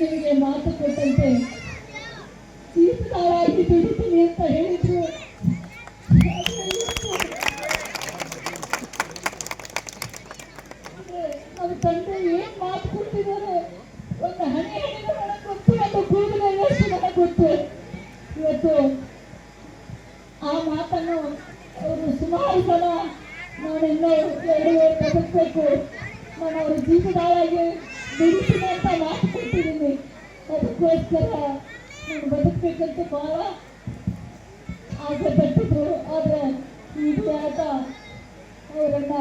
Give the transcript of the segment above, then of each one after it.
ನಿಮಗೆ ಮಾತು ಕೊಟ್ಟಂತೆ ಜೀವಿತವಾಗಿ ದುಡಿತೀನಿ ಅಂತ ಹೇಳಿದ್ರು. ನಮ್ಮ ತಂದೆ ಏನ್ ಮಾತು ಕೊಟ್ಟಿದ್ದಾರೆ, ಒಂದು ಹಣೆ ಹಣೆಗೂ ನನಗೆ ಗೊತ್ತು, ಒಂದು ಕೂದಲು ಎಷ್ಟು ನನಗೆ ಗೊತ್ತು. ಇವತ್ತು ಆ ಮಾತನ್ನು ಅವರು ಸುಮಾರು ಸಲ ನಾನು ಇನ್ನೂ 2 ವರ್ಷ ಬದುಕಬೇಕು, ನಾನು ಅವ್ರ ಜೀವನದಾಳಾಗಿ ದುಡಿತೀನಿ ಅಂತ ಮಾತು ಕೊಟ್ಟಿದ್ದೀನಿ. ಅದಕ್ಕೋಸ್ಕರ ನಾನು ಬದುಕಬೇಕಂತ ಬಹಳ ಆಸೆ ಪಟ್ಟಿದ್ರು. ಆದರೆ ಇದು ಆತ ಅವರನ್ನ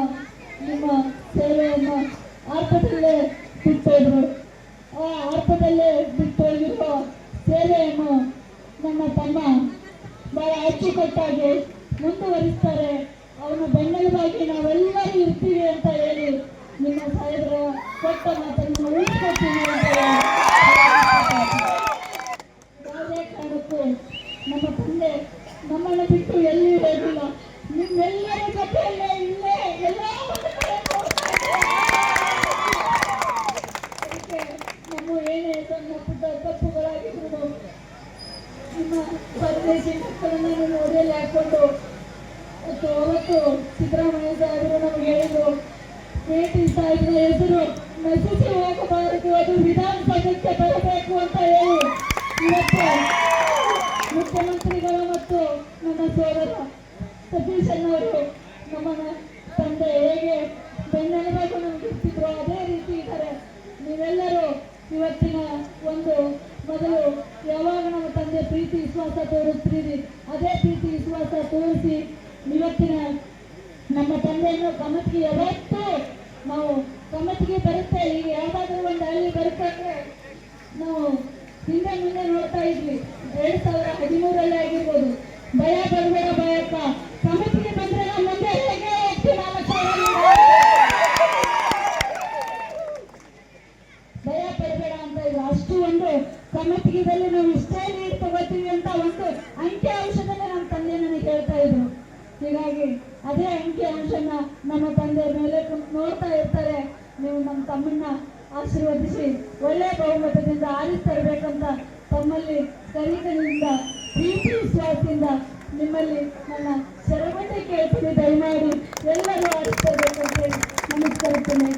ನಿಮ್ಮ ಸೇವೆಯನ್ನು ಆರ್ಥದಲ್ಲೇ ಬಿಟ್ಟೋದ್ರು. ಆ ಆರ್ಥದಲ್ಲೇ ಬಿಟ್ಟೋಗಿರುವ ಸೇವೆಯನ್ನು ನಮ್ಮ ತಮ್ಮ ಬಹಳ ಅಚ್ಚುಕಟ್ಟಾಗಿ ಮುಂದುವರಿಸ್ತಾರೆ. ಅವನ ಬೆನ್ನೆಲುಬಾಗಿ ನಾವೆಲ್ಲರೂ ಇರ್ತೀವಿ ಅಂತ ಹೇಳಿ ನಿಮ್ಮ ಸಾಹೇಬರ ಕೊಟ್ಟ ಮಾತನ್ನು ಉಳಿಸ್ಕೊಳ್ತೀವಿ ಅಂತ ಯಾವುದೇ ಕಾರಣಕ್ಕೂ ನಮ್ಮ ತಂದೆ ನಮ್ಮನ್ನು ಬಿಟ್ಟು ಎಲ್ಲಿ ಹೋಗಿಲ್ಲ. ನಿಮ್ಮೆಲ್ಲರ ಜೊತೆಯಲ್ಲೇ ಇಲ್ಲೇ ಎಲ್ಲ ಅದಕ್ಕೆ ನಮ್ಮ ಏನೇ ಸಣ್ಣ ಪುಟ್ಟ ತಪ್ಪುಗಳಾಗಿದ್ರು ನಿಮ್ಮ ಪರದೇಶಿ ಮಕ್ಕಳನ್ನು ನೀವು ಒಡೆಯಲ್ಲಿ ಹಾಕೊಂಡು ಅವತ್ತು ಸಿದ್ದರಾಮಯ್ಯ ಸಾಹೇಬರು ನಮ್ಗೆ ಹೇಳಿದ್ರು, ಭೇಟಿ ಸಾಹೇಬ್ರ ಹೆಸರು ನಶಿಸಿ ಹೋಗಬಾರದು, ಅದು ವಿಧಾನಸಭೆಗೆ ಬರಬೇಕು ಅಂತ ಹೇಳಿ ಇವತ್ತು ಮುಖ್ಯಮಂತ್ರಿಗಳು ಮತ್ತು ನನ್ನ ಸೋದರ ಸತೀಶ್ ಅವರು ನಮ್ಮ ತಂದೆ ಹೇಗೆ ಬೆನ್ನೆಲುಬಾಗಿ ನಮ್ಗೆ ಇರ್ತಿದ್ರು ಅದೇ ರೀತಿ ಇದ್ದಾರೆ. ನೀವೆಲ್ಲರೂ ಇವತ್ತಿನ ಒಂದು ಮೊದಲು ಯಾವಾಗ ನಮ್ಮ ತಂದೆ ಪ್ರೀತಿ ವಿಶ್ವಾಸ ತೋರಿಸ್ತೀರಿ ಅದೇ ಪ್ರೀತಿ ವಿಶ್ವಾಸ ತೋರಿಸಿ ಇವತ್ತಿನ ನಮ್ಮ ತಂದೆಯನ್ನು ಕಮತಿಗೆ ಯಾವತ್ತೂ ನಾವು ಕಮತಿಗೆ ಬರುತ್ತೆ. ಈಗ ಯಾವುದಾದ್ರೂ ಒಂದು ಹಳ್ಳಿ ಬರುತ್ತಂದ್ರೆ ನಾವು ಹಿಂದೆ ಮುಂದೆ ನೋಡ್ತಾ ಇದ್ವಿ. 2013 ಆಗಿರ್ಬೋದು, ಭಯ ಬರಬೇಡ ಭಯಕ್ಕ, ಕಮತಿಗೆ ಬಂದ್ರೆ ನಾವು ಮುಂದೆ ಹೇಗೆ ಹೋಗ್ತೀವಿ, ಭಯ ಪಡಬೇಡ ಅಂತ ಇದ್ರು. ಅಷ್ಟು ಒಂದು ಕಮತಿಗೆದಲ್ಲಿ ನಾವು ಇಷ್ಟೇ ನೀರು ತಗೋತೀವಿ ಅಂತ ಒಂದು ಅಂಕಿ ಅಂಶದಲ್ಲೇ ನಮ್ಮ ತಂದೆ ನನಗೆ ಹೇಳ್ತಾ ಇದ್ರು. ಹೀಗಾಗಿ ಅದೇ ಅಂಕಿ ಅಂಶನ ನಮ್ಮ ತಂದೆ ಮೇಲೆ ನೋಡ್ತಾ ಇರ್ತಾರೆ. ನೀವು ನಮ್ಮ ತಮ್ಮನ್ನ ಆಶೀರ್ವದಿಸಿ ಒಳ್ಳೆ ಬಹುಮತದಿಂದ ಆರಿಸಿ ತರಬೇಕಂತ ತಮ್ಮಲ್ಲಿ ಕರಿಕರಿಂದ ಪ್ರೀತಿ ವಿಶ್ವಾಸದಿಂದ ನಿಮ್ಮಲ್ಲಿ ನನ್ನ ಶರವನ್ನೇ ಕೇಳ್ತೀನಿ. ದಯಮಾಡಿ ಎಲ್ಲರೂ ಆರಿಸಿ ತರಬೇಕಂತ ನಮಸ್ಕರಿಸ್ತೇನೆ.